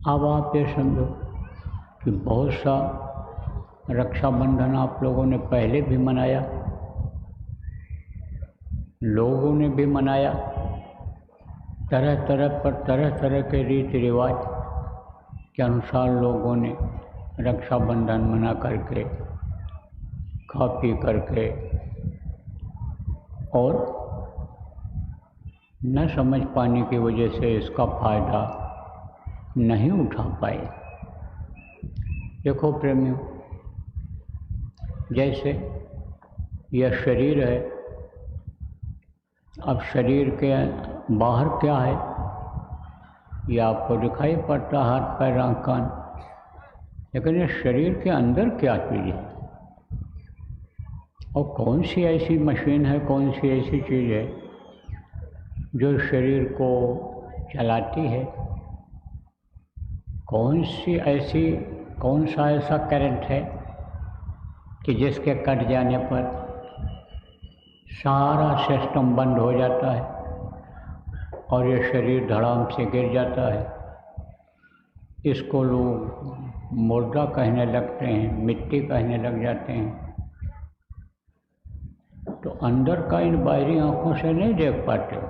अब आप ये समझो कि बहुत सा रक्षाबंधन आप लोगों ने पहले भी मनाया, लोगों ने भी मनाया, तरह तरह पर तरह तरह के रीति रिवाज के अनुसार लोगों ने रक्षाबंधन मना करके खा पी करके और न समझ पाने की वजह से इसका फ़ायदा नहीं उठा पाए। देखो प्रेमियों, जैसे यह शरीर है, अब शरीर के बाहर क्या है यह आपको दिखाई पड़ता, हाथ पैर आँख कान, लेकिन ये शरीर के अंदर क्या चीज़ है और कौन सी ऐसी मशीन है, कौन सी ऐसी चीज़ है जो शरीर को चलाती है, कौन सा ऐसा करंट है कि जिसके कट जाने पर सारा सिस्टम बंद हो जाता है और ये शरीर धड़ाम से गिर जाता है। इसको लोग मुर्दा कहने लगते हैं, मिट्टी कहने लग जाते हैं। तो अंदर का इन बाहरी आँखों से नहीं देख पाते हो,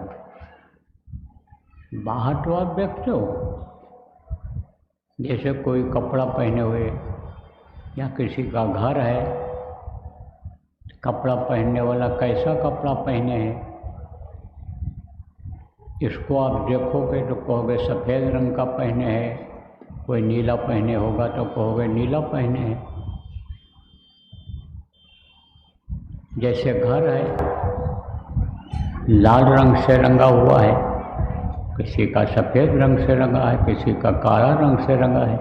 बाहर तो आप देखते हो, जैसे कोई कपड़ा पहने हुए या किसी का घर है, कपड़ा पहनने वाला कैसा कपड़ा पहने हैं, इसको आप देखोगे तो कहोगे सफ़ेद रंग का पहने हैं, कोई नीला पहने होगा तो कहोगे नीला पहने हैं। जैसे घर है लाल रंग से रंगा हुआ है, किसी का सफ़ेद रंग से रंगा है, किसी का काला रंग से रंगा है,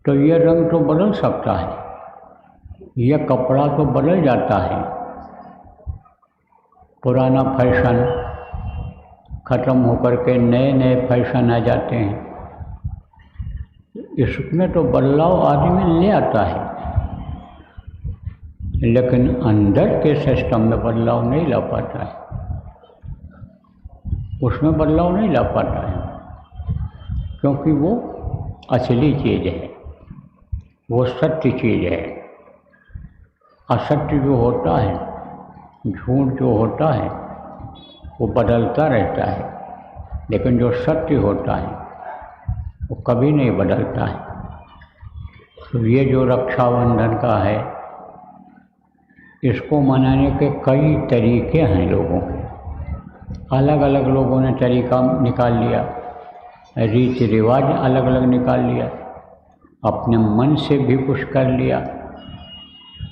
तो ये रंग तो बदल सकता है, यह कपड़ा तो बदल जाता है। पुराना फैशन ख़त्म होकर के नए नए फैशन आ जाते हैं, इसमें तो बदलाव आदमी ले आता है, लेकिन अंदर के सिस्टम में बदलाव नहीं ला पाता है, उसमें बदलाव नहीं ला पाता है, क्योंकि वो असली चीज़ है, वो सत्य चीज़ है। असत्य जो होता है, झूठ जो होता है, वो बदलता रहता है, लेकिन जो सत्य होता है वो कभी नहीं बदलता है। तो ये जो रक्षाबंधन का है, इसको मनाने के कई तरीके हैं लोगों के, अलग अलग लोगों ने तरीका निकाल लिया, रीति रिवाज अलग अलग निकाल लिया, अपने मन से भी कुछ कर लिया,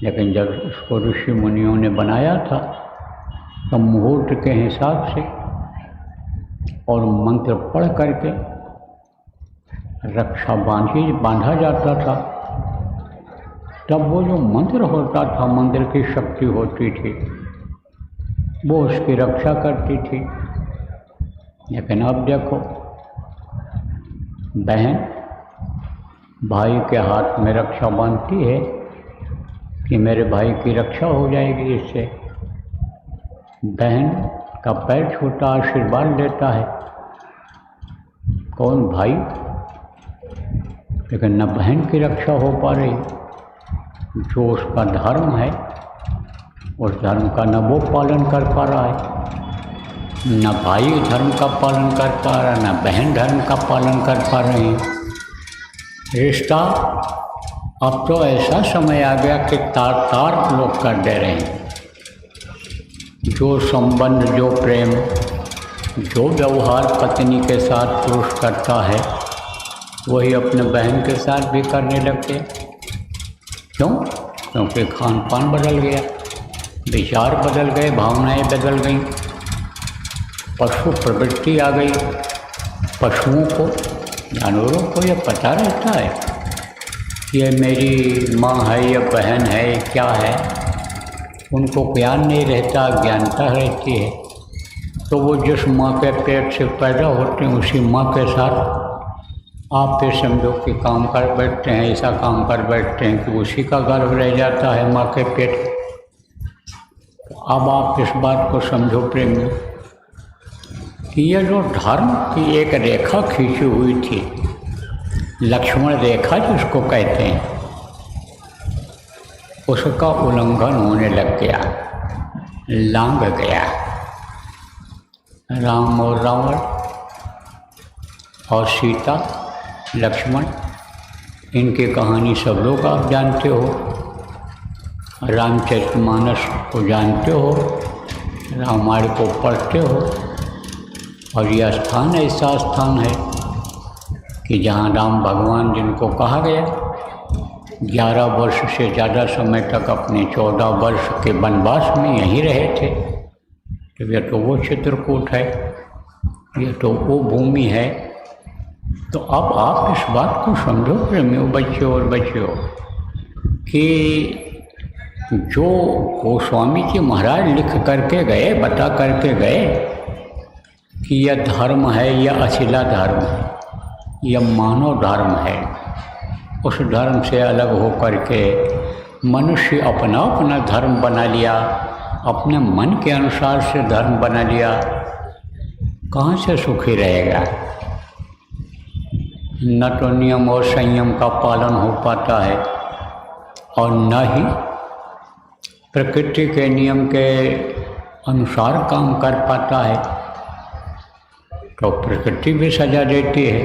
लेकिन जब उसको ऋषि मुनियों ने बनाया था तो मुहूर्त के हिसाब से और मंत्र पढ़ करके रक्षा बांधा जाता था। तब वो जो मंत्र होता था, मंत्र की शक्ति होती थी, वो उसकी रक्षा करती थी। लेकिन अब देखो, बहन भाई के हाथ में रक्षा बांधती है कि मेरे भाई की रक्षा हो जाएगी इससे, बहन का पैर छूता आशीर्वाद देता है कौन? भाई। लेकिन न बहन की रक्षा हो पा रही, जो उसका धर्म है उस धर्म का न वो पालन कर पा रहा है, न भाई धर्म का पालन कर पा रहा है, न बहन धर्म का पालन कर पा रही है। रिश्ता अब तो ऐसा समय आ गया कि तार लोग कर दे रहे हैं। जो संबंध, जो प्रेम, जो व्यवहार पत्नी के साथ पुरुष करता है, वही अपने बहन के साथ भी करने लगते। क्यों? क्योंकि खान पान बदल गया, विचार बदल गए, भावनाएं बदल गई, पशु प्रवृत्ति आ गई। पशुओं को, जानवरों को यह पता रहता है कि ये मेरी माँ है या बहन है, क्या है, उनको ज्ञान नहीं रहता, अज्ञानता रहती है। तो वो जिस माँ के पेट से पैदा होते हैं उसी माँ के साथ आप फिर समझो कि काम कर बैठते हैं, ऐसा काम कर बैठते हैं कि उसी का गर्भ रह जाता है माँ के पेट। अब आप इस बात को समझो प्रेमियों कि यह जो धर्म की एक रेखा खींची हुई थी, लक्ष्मण रेखा जिसको कहते हैं, उसका उल्लंघन होने लग गया, लांघ गया। राम और रावण और सीता, लक्ष्मण, इनकी कहानी सब लोग आप जानते हो। रामचरितमानस को जानते हो, रामायण को पढ़ते हो। और यह स्थान ऐसा स्थान है कि जहाँ राम भगवान, जिनको कहा गया 11 वर्ष से ज़्यादा समय तक अपने 14 वर्ष के वनवास में यहीं रहे थे। तो यह तो वो चित्रकूट है, यह तो वो भूमि है। तो अब आप इस बात को समझो प्रेमियों, बच्चों और बच्चियों, कि जो गोस्वामी जी महाराज लिख करके गए, बता करके गए कि यह धर्म है, यह अछिला धर्म है, यह मानव धर्म है, उस धर्म से अलग हो करके मनुष्य अपना अपना धर्म बना लिया, अपने मन के अनुसार से धर्म बना लिया, कहाँ से सुखी रहेगा। न तो नियम और संयम का पालन हो पाता है और न ही प्रकृति के नियम के अनुसार काम कर पाता है। तो प्रकृति भी सजा देती है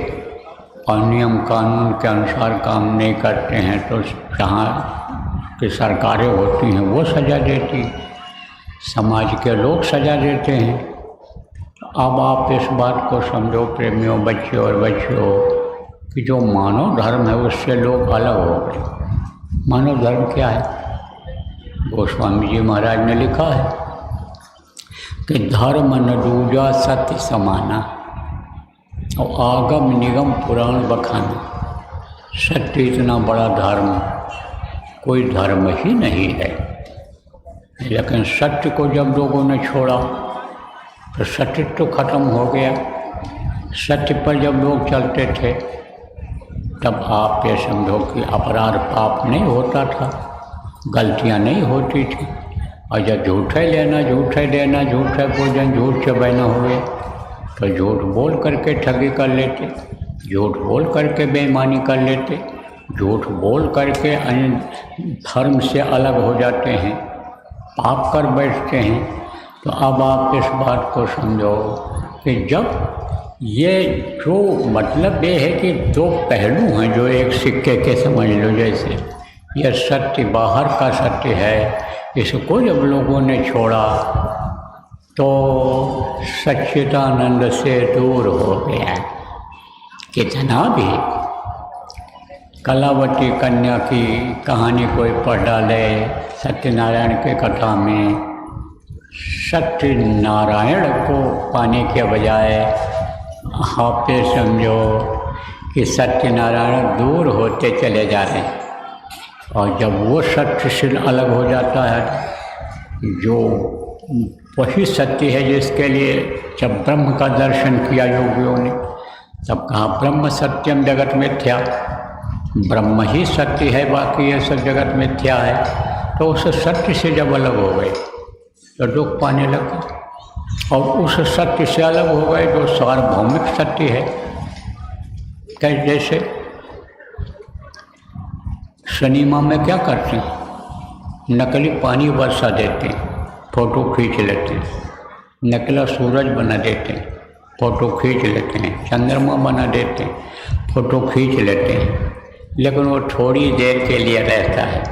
और नियम कानून के अनुसार काम नहीं करते हैं तो जहाँ की सरकारें होती हैं वो सजा देती, समाज के लोग सजा देते हैं। अब आप इस बात को समझो प्रेमियों, बच्चों और बच्चियों, कि जो मानव धर्म है उससे लोग अलग हो गए। मानव धर्म क्या है? गोस्वामी जी महाराज ने लिखा है कि धर्म न दूजा सत्य समाना और आगम निगम पुराण बखाना। सत्य इतना बड़ा धर्म कोई धर्म ही नहीं है। लेकिन सत्य को जब लोगों ने छोड़ा तो सत्य तो खत्म हो गया। सत्य पर जब लोग चलते थे तब आप ये समझो कि अपराध पाप नहीं होता था, गलतियां नहीं होती थी। और जब झूठे लेना, झूठे देना, झूठे भोजन, झूठ से बहना हुए तो झूठ बोल करके ठगी कर लेते, झूठ बोल करके बेईमानी कर लेते, झूठ बोल करके अन्य धर्म से अलग हो जाते हैं, पाप कर बैठते हैं। तो अब आप इस बात को समझो कि जब ये जो मतलब ये है कि दो पहलू हैं जो एक सिक्के के, समझ लो, जैसे यह सत्य बाहर का सत्य है, इसको जब लोगों ने छोड़ा तो सच्चिदानंद से दूर हो गया। कितना भी कलावती कन्या की कहानी कोई पढ़ डाले सत्यनारायण के कथा में, सत्यनारायण को पाने के बजाय आप ये समझो कि सत्यनारायण दूर होते चले जा रहे हैं। और जब वो सत्य से अलग हो जाता है, जो वही सत्य है जिसके लिए जब ब्रह्म का दर्शन किया योगियों ने, तब कहा ब्रह्म सत्यम जगत मिथ्या, ब्रह्म ही सत्य है, बाकी ये सब जगत मिथ्या है। तो उस सत्य से जब अलग हो गए तो दुख पाने लगे। और उस सत्य से अलग हो गए जो सार्वभौमिक सत्य है। कैसे? जैसे सिनेमा में क्या करते हैं, नकली पानी बरसा देते हैं, फ़ोटो खींच लेते हैं, नकला सूरज बना देते हैं, फ़ोटो खींच लेते हैं, चंद्रमा बना देते हैं, फ़ोटो खींच लेते हैं। लेकिन वो थोड़ी देर के लिए रहता है।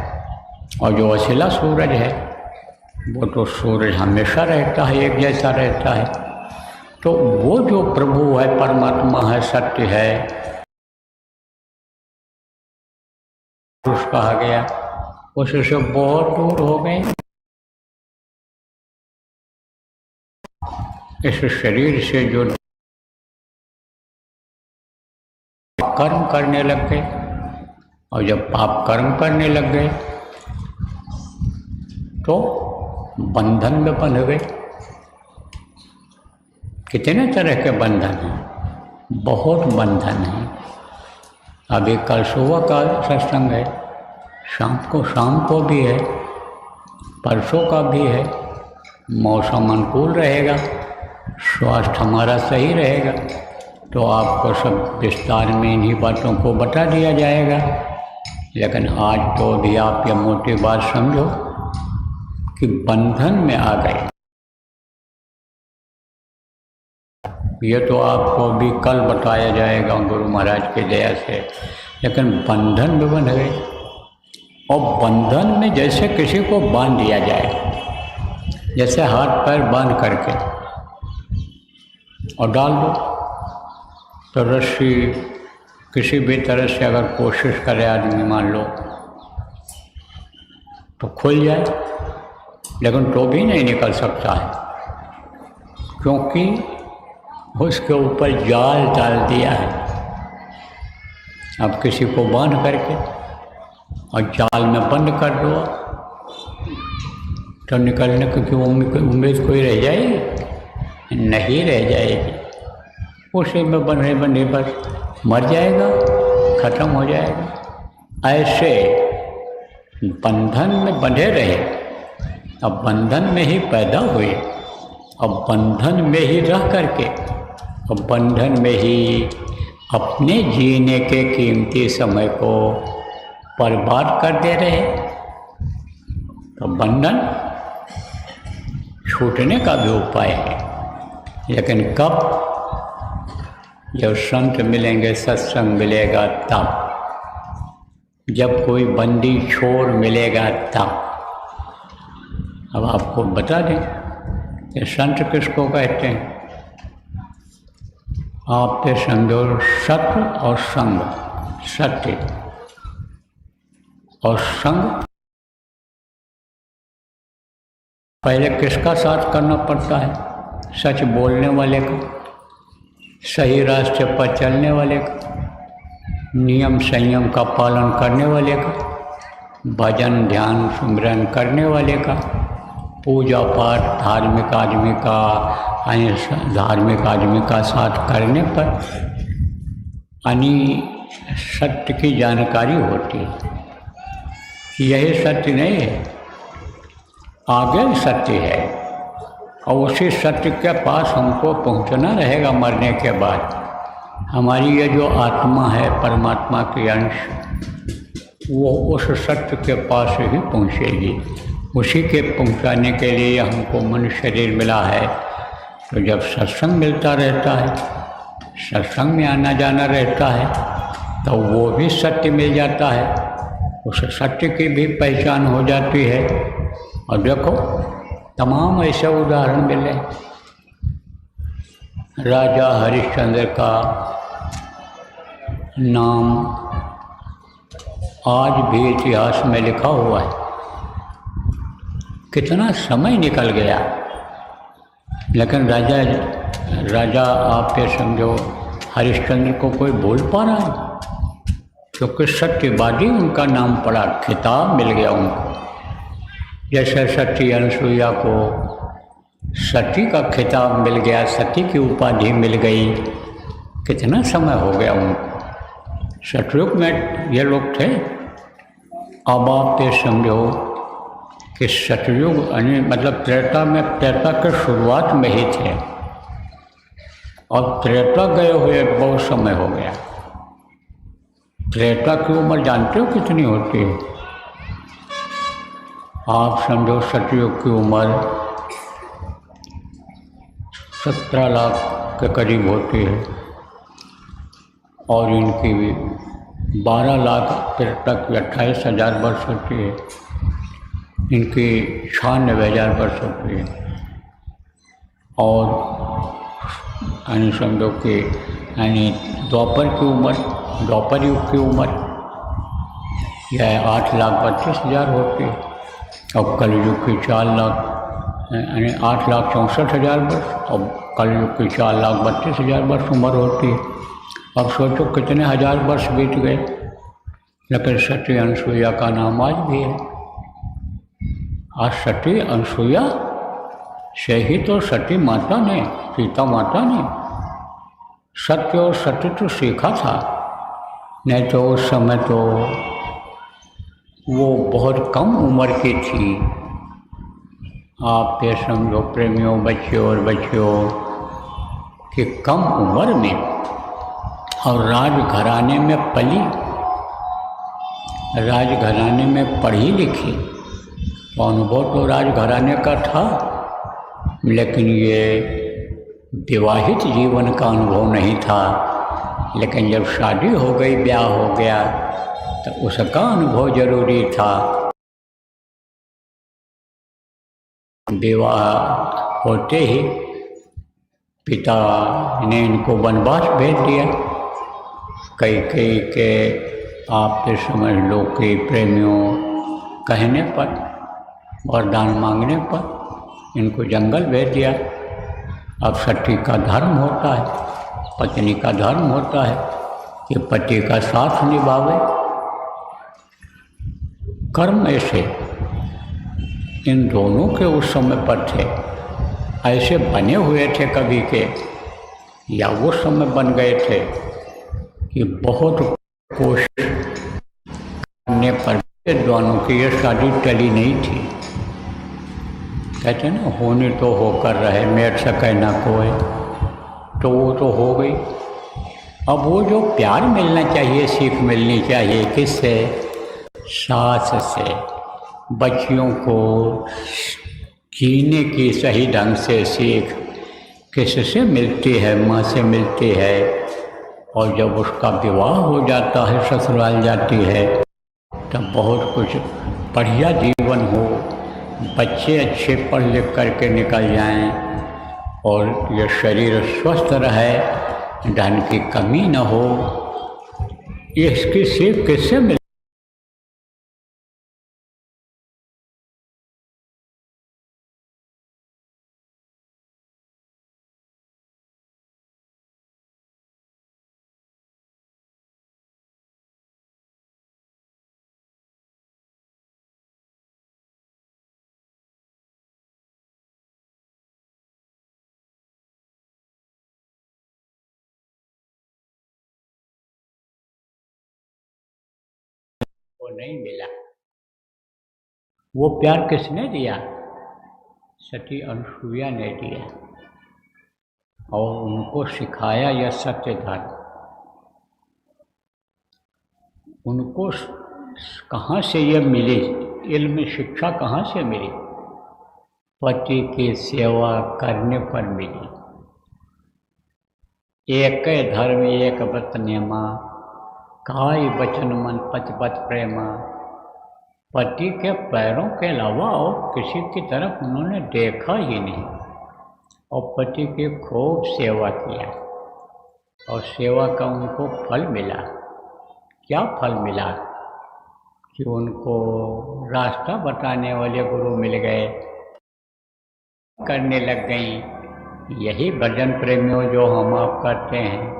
और जो असला सूरज है वो तो सूरज हमेशा रहता है, एक जैसा रहता है। तो वो जो प्रभु है, परमात्मा है, सत्य है, पुरुष कहा गया, उससे बहुत दूर हो गए। इस शरीर से जो कर्म करने लग गए, और जब पाप कर्म करने लग गए तो बंधन में बंध गए। कितने तरह के बंधन हैं, बहुत बंधन हैं। अभी कल सुबह का सत्संग है, शाम को भी है, परसों का भी है। मौसम अनुकूल रहेगा स्वास्थ्य हमारा सही रहेगा तो आपको सब विस्तार में इन्हीं बातों को बता दिया जाएगा। लेकिन आज तो भी आप ये मोटी बात समझो कि बंधन में आ गए। ये तो आपको अभी कल बताया जाएगा गुरु महाराज की दया से, लेकिन बंधन में बंध गए। और बंधन में जैसे किसी को बांध दिया जाए, जैसे हाथ पैर बांध करके और डाल दो, तो रस्सी किसी भी तरह से अगर कोशिश करे आदमी मान लो तो खुल जाए, लेकिन तो भी नहीं निकल सकता है, क्योंकि उसके ऊपर जाल डाल दिया है। अब किसी को बांध करके और जाल में बंद कर दो तो निकलने की उम्मीद कोई रह जाएगी? नहीं रह जाएगी। उसी में बंधे पर मर जाएगा, खत्म हो जाएगा। ऐसे बंधन में बंधे रहे, अब बंधन में ही पैदा हुए, अब बंधन में ही रह करके, अब बंधन में ही अपने जीने के कीमती समय को बर्बाद कर दे रहे। तो बंधन छूटने का भी उपाय है, लेकिन कब? जब संत मिलेंगे, सत्संग मिलेगा तब, जब कोई बंदी छोर मिलेगा तब। अब आपको बता दें कि संत किसको कहते हैं। आप पे समझो सत्य और संग, सत्य और संग। पहले किसका साथ करना पड़ता है? सच बोलने वाले का, सही रास्ते पर चलने वाले का, नियम संयम का पालन करने वाले का, भजन ध्यान सुमिरन करने वाले का, पूजा पाठ धार्मिक आदमी का, धार्मिक आदमी का साथ करने पर यानी सत्य की जानकारी होती है। यही सत्य नहीं है, आगे सत्य है, और उसी सत्य के पास हमको पहुंचना रहेगा मरने के बाद। हमारी ये जो आत्मा है परमात्मा की अंश, वो उस सत्य के पास ही पहुंचेगी। उसी के पहुंचाने के लिए हमको मनुष्य शरीर मिला है। तो जब सत्संग मिलता रहता है, सत्संग में आना जाना रहता है, तो वो भी सत्य मिल जाता है, उस सत्य की भी पहचान हो जाती है। और देखो तमाम ऐसे उदाहरण मिले। राजा हरिश्चंद्र का नाम आज भी इतिहास में लिखा हुआ है। कितना समय निकल गया, लेकिन राजा आप ये समझो हरिश्चंद्र को कोई भूल पा रहा है? क्योंकि सत्यवादी उनका नाम पड़ा, खिताब मिल गया उनको। जैसे सती अनसुईया को सती का खिताब मिल गया, सती की उपाधि मिल गई। कितना समय हो गया उनको। सतयुग में ये लोग थे। अब आप ये समझो कि सतयुग मतलब त्रेता में, त्रेता के शुरुआत में ही थे, और त्रेता गए हुए बहुत समय हो गया। त्रेता की उम्र जानते हो कितनी होती है? आप समझो सतयुग की उम्र 17 लाख के करीब होती है, और इनकी भी 12 लाख त्रेता की 28,000 वर्ष होती है, इनकी 96,000 वर्ष होती है। और यानी समझो कि यानी द्वापर की उम्र, द्वापर युग की उम्र यह 8,32,000 होती है, और कलयुग की 4 लाख यानी 8,64,000 वर्ष, और कलयुग की 4,32,000 वर्ष उम्र होती है। अब सोचो कितने हजार वर्ष बीत गए, लेकिन सती अनसुईया का नाम आज भी है। आज सती अनसुईया से ही तो सती माता ने, सीता माता ने सत्य और सत्य सीखा था। नहीं तो उस समय तो वो बहुत कम उम्र की थी। आप ये समझो प्रेमियों, बच्चों और बच्चियों, कि कम उम्र में और राजघराने में पली, राजघराने में पढ़ी लिखी, तो अनुभव तो राजघराने का था, लेकिन ये विवाहित जीवन का अनुभव नहीं था। लेकिन जब शादी हो गई, ब्याह हो गया, तो उसका अनुभव जरूरी था। विवाह होते ही पिता ने इनको वनवास भेज दिया। कई के आप तो समझ लो कि प्रेमियों कहने पर, वरदान मांगने पर इनको जंगल भेज दिया। अब सती का धर्म होता है, पत्नी का धर्म होता है कि पति का साथ निभावे। कर्म ऐसे इन दोनों के उस समय पर थे, ऐसे बने हुए थे कभी के, या वो समय बन गए थे कि बहुत कोशिश करने पर दोनों की ये शादी टली नहीं थी। कहते हैं ना, होने तो होकर रहे मेर सके ना कोई, तो वो तो हो गई। अब वो जो प्यार मिलना चाहिए, सीख मिलनी चाहिए, किससे? सास से। बच्चियों को जीने की सही ढंग से सीख किससे मिलती है? माँ से मिलती है। और जब उसका विवाह हो जाता है, ससुराल जाती है, तब बहुत कुछ बढ़िया जीवन हो, बच्चे अच्छे पढ़ लिख करके निकल जाएं, और ये शरीर स्वस्थ रहे, धन की कमी न हो, इसकी सीख किससे मिल? वो नहीं मिला। वो प्यार किसने दिया? सती अनुसुईया ने दिया, और उनको सिखाया यह सत्य धर्म। उनको कहाँ से ये मिली? इल्म शिक्षा कहाँ से मिली? पति की सेवा करने पर मिली। एक धर्म एक व्रत नेमा, काई वचन मन पति पत प्रेमा। पति के पैरों के अलावा और किसी की तरफ उन्होंने देखा ही नहीं, और पति की खूब सेवा किया, और सेवा का उनको फल मिला। क्या फल मिला? कि उनको रास्ता बताने वाले गुरु मिल गए, करने लग गई। यही भजन प्रेमियों जो हम आप करते हैं,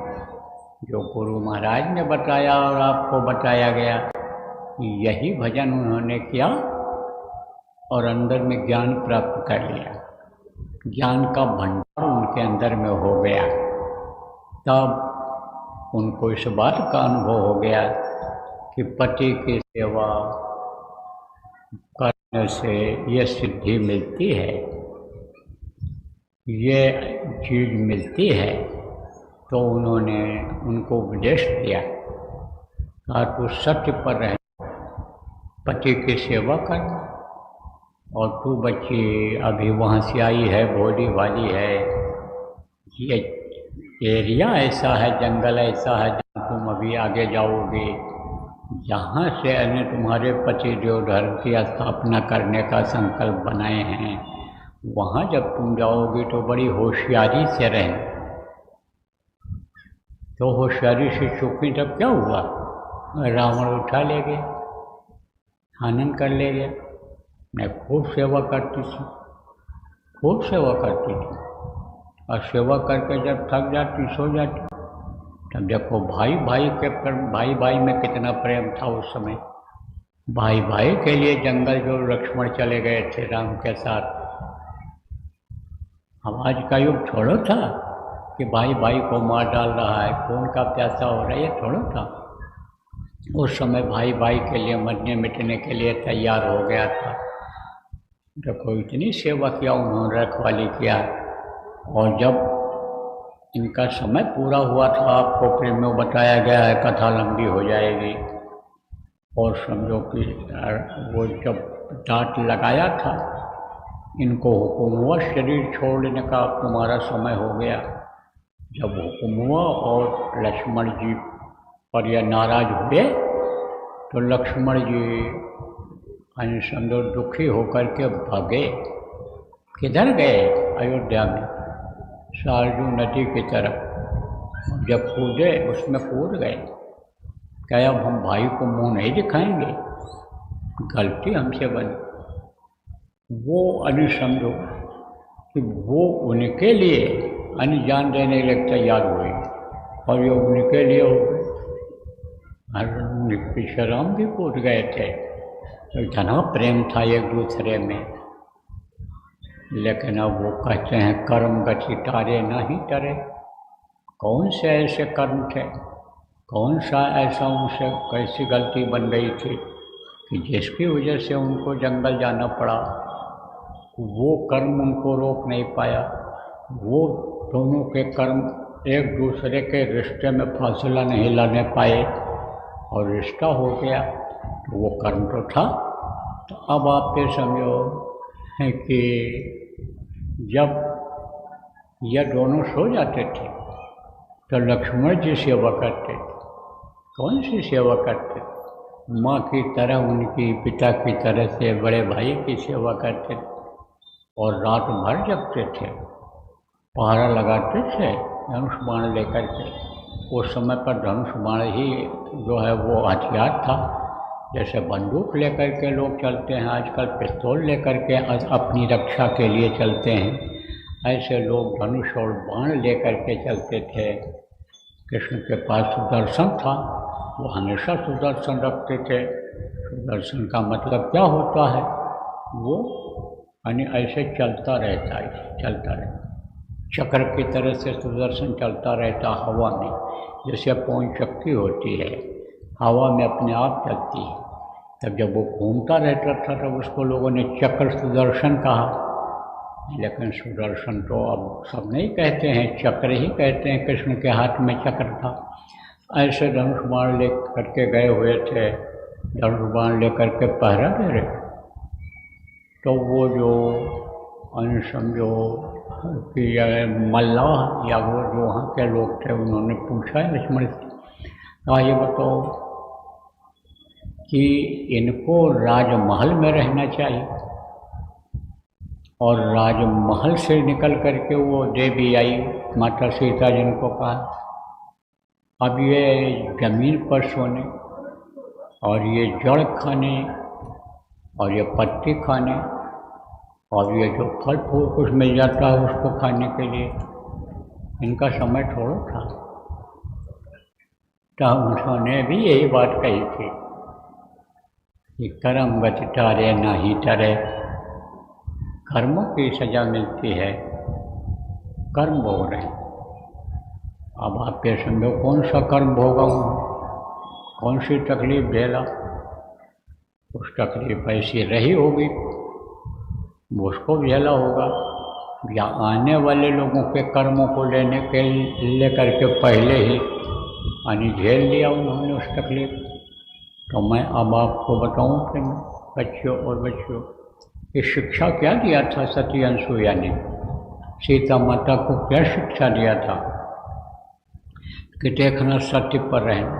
जो गुरु महाराज ने बताया और आपको बताया गया, यही भजन उन्होंने किया और अंदर में ज्ञान प्राप्त कर लिया। ज्ञान का भंडार उनके अंदर में हो गया। तब उनको इस बात का अनुभव हो गया कि पति की सेवा करने से ये सिद्धि मिलती है, ये चीज़ मिलती है। तो उन्होंने उनको उपदेश दिया, कहा तू सत्य पर रह, पति की सेवा कर, और तू बच्ची अभी वहाँ से आई है, भोली वाली है, ये एरिया ऐसा है, जंगल ऐसा है जहाँ तुम अभी आगे जाओगे, जहाँ से अन्य तुम्हारे पति जो धर्म की स्थापना करने का संकल्प बनाए हैं, वहाँ जब तुम जाओगे तो बड़ी होशियारी से रहें। तो होशियारी से चूकी तब क्या हुआ? रावण उठा ले गया, हनन कर ले गया। मैं खूब सेवा करती थी, खूब सेवा करती थी, और सेवा करके जब थक जाती, सो जाती, तब देखो भाई भाई में कितना प्रेम था उस समय। भाई भाई के लिए जंगल जो लक्ष्मण चले गए थे राम के साथ। अब आज का युग थोड़ा था कि भाई भाई को मार डाल रहा है, खून का प्यासा हो रहा है, ये थोड़ा था। उस समय भाई भाई के लिए मरने मिटने के लिए तैयार हो गया था। देखो इतनी सेवा किया उन्होंने, रखवाली किया। और जब इनका समय पूरा हुआ था। आपको प्रेम में बताया गया है, कथा लंबी हो जाएगी। और समझो कि वो जब डांट लगाया था, इनको हुक्म हुआ शरीर छोड़ने का, तुम्हारा समय हो गया। जब हुक्म हुआ और लक्ष्मण जी पर यह नाराज हुए, तो लक्ष्मण जी समझो दुखी होकर के भागे। किधर गए? अयोध्या में सरयू नदी की तरफ। जब कूदे, उसमें कूद गए। क्या अब हम भाई को मुंह नहीं दिखाएंगे? गलती हमसे बनी। वो समझो कि वो उनके लिए जान देने के लिए तैयार हुए, और ये उनके लिए हो गए। पीछे राम भी कूद गए थे। तो इतना प्रेम था एक दूसरे में। लेकिन अब वो कहते हैं कर्म गति टारे नहीं टरे। कौन से ऐसे कर्म थे, कौन सा ऐसा उनसे कैसी गलती बन गई थी कि जिसकी वजह से उनको जंगल जाना पड़ा। वो कर्म उनको रोक नहीं पाया। वो दोनों के कर्म एक दूसरे के रिश्ते में फासला नहीं लाने पाए, और रिश्ता हो गया। तो वो कर्म तो था। तो अब आप ये समझो है कि जब यह दोनों सो जाते थे, तो लक्ष्मण जी सेवा करते थे। कौन सी सेवा करते? माँ की तरह उनकी, पिता की तरह से बड़े भाई की सेवा करते थे। और रात भर जगते थे, पहरा लगाते थे धनुष बाण लेकर के। उस समय पर धनुष बाण ही जो है वो हथियार था। जैसे बंदूक लेकर के लोग चलते हैं आजकल, पिस्तौल लेकर के अपनी रक्षा के लिए चलते हैं, ऐसे लोग धनुष और बाण लेकर के चलते थे। कृष्ण के पास सुदर्शन था, वो हमेशा सुदर्शन रखते थे। सुदर्शन का मतलब क्या होता है? वो ऐसे चलता रहता है, चलता रहता, चक्र की तरह से सुदर्शन चलता रहता हवा में, जैसे पवन चक्की होती है, हवा में अपने आप चलती है। तब जब वो घूमता रहता था तब उसको लोगों ने चक्र सुदर्शन कहा। लेकिन सुदर्शन तो अब सब नहीं कहते हैं, चक्र ही कहते हैं। कृष्ण के हाथ में चक्र था। ऐसे धनुष बाण ले करके गए हुए थे, धनुष बाण ले करके पहरा दे रहे। तो वो जो समझो कि मल्लाह या वो जो वहाँ के लोग थे, उन्होंने पूछा लक्ष्मण से, कहा ये बताओ कि इनको राजमहल में रहना चाहिए, और राजमहल से निकल करके वो देवी आई माता सीता जिनको कहा, अब ये जमीन पर सोने, और ये जड़ खाने, और ये पत्ती खाने, और ये जो फल फूल कुछ मिल जाता है उसको खाने के लिए, इनका समय थोड़ा था। तो उन्होंने भी यही बात कही थी कि कर्म गति टारे नहीं टरे। कर्मों की सज़ा मिलती है, कर्म भोग रहे। अब आप ये समझो कौन सा कर्म भोगा हूँ, कौन सी तकलीफ झेला, उस तकलीफ ऐसी रही होगी, उसको झेला होगा, या आने वाले लोगों के कर्मों को लेकर के पहले ही झेल लिया उन्होंने उस तकलीफ। तो मैं अब आपको बताऊं कि बच्चों और बच्चियों, ये शिक्षा क्या दिया था सती अनसुईया ने? सीता माता को क्या शिक्षा दिया था कि देखना सत्य पर रहना,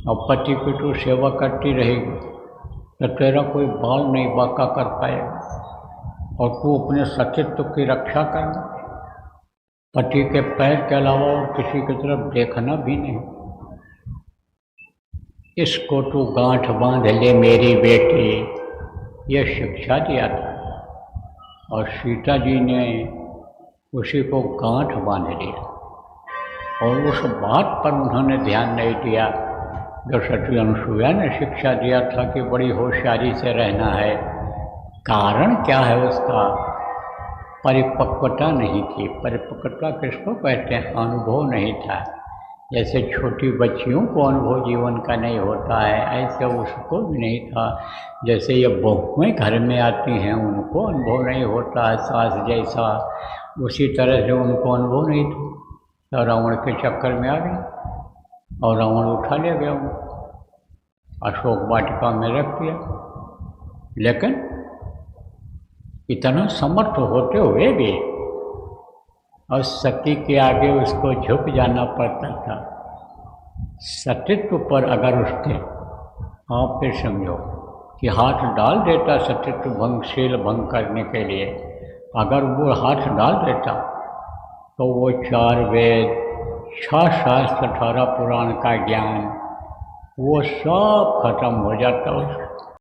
और पति की तो सेवा करती रहेगी तो तेरा कोई बाल नहीं बांका कर पाएगा, और तू अपने सतीत्व की रक्षा करना, पति के पैर के अलावा और किसी की तरफ देखना भी नहीं। इसको तू गांठ बांध ले मेरी बेटी, यह शिक्षा दिया था। और सीता जी ने उसी को गांठ बांध लिया, और उस बात पर उन्होंने ध्यान नहीं दिया जो सती अनसुईया ने शिक्षा दिया था कि बड़ी होशियारी से रहना है। कारण क्या है उसका? परिपक्वता नहीं थी। परिपक्वता किसको कहते हैं? अनुभव नहीं था। जैसे छोटी बच्चियों को अनुभव जीवन का नहीं होता है, ऐसे उसको भी नहीं था। जैसे ये बहुएं घर में आती हैं, उनको अनुभव नहीं होता है सास जैसा, उसी तरह से उनको अनुभव नहीं था। तो रावण के चक्कर में आ गई और रावण उठा ले गया उनको, अशोक वाटिका में रख दिया। लेकिन इतना समर्थ होते हुए भी और सती के आगे उसको झुक जाना पड़ता था। सतीत्व पर अगर उसके, आप फिर समझो कि हाथ डाल देता सतीत्व भंग, शील भंग करने के लिए, अगर वो हाथ डाल देता तो वो 4 वेद, 6 शास्त्र, 18 पुराण का ज्ञान वो सब खत्म हो जाता उसका।